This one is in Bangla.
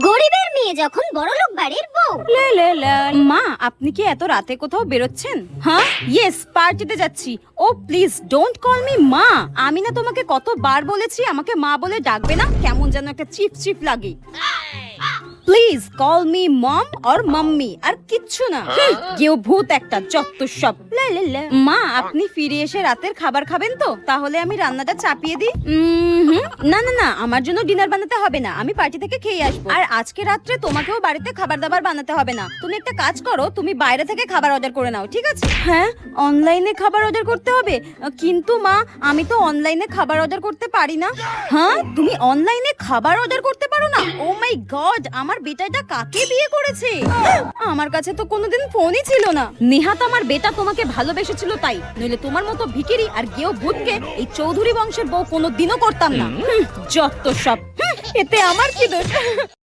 গরিবের মেয়ে যখন বড়লোক বাড়ির বউ। মা, আপনি কি এত রাতে কোথাও বেরোচ্ছেন? হ্যাঁ, ইয়েস, পার্টিতে যাচ্ছি। ও প্লিজ ডোন্ট কল মি মা। আমি না তোমাকে কতবার বলেছি আমাকে মা বলে ডাকবে না, কেমন যেন একটা চিপ চিপ লাগে। Please call me mom or mummy, আর কিচ্ছু না। কেউ ভূত একটা, যত সব। মা, আপনি ফিরে এসে রাতের খাবার খাবেন তো? তাহলে আমি রান্নাটা চাপিয়ে দিই। না না না, আমার জন্য ডিনার বানাতে হবে না, আমি পার্টি থেকে খেয়ে আসবো। আর আজকে রাত্রে তোমাকেও বাড়িতে খাবার দাবার বানাতে হবে না। তুমি একটা কাজ করো, তুমি বাইরে থেকে খাবার অর্ডার করে নাও, ঠিক আছে? হ্যাঁ, অনলাইনে খাবার অর্ডার করতে হবে? কিন্তু মা, আমি তো অনলাইনে খাবার অর্ডার করতে পারি না। হ্যাঁ, তুমি অনলাইনে খাবার অর্ডার করতে পারো না? ও মাই গড, আমার বেটাটা কাকে বিয়ে করেছে? আমার কাছে তো কোনোদিন ফোনই ছিল না। নেহাত আমার বেটা তোমাকে ভালোবেসেছিল তাই, নইলে তোমার মতো ভিখিরি আর গেও ভূতকে এই চৌধুরী বংশের বউ কোনোদিনও করতাম না। যত সব। এতে আমার কি দোষ?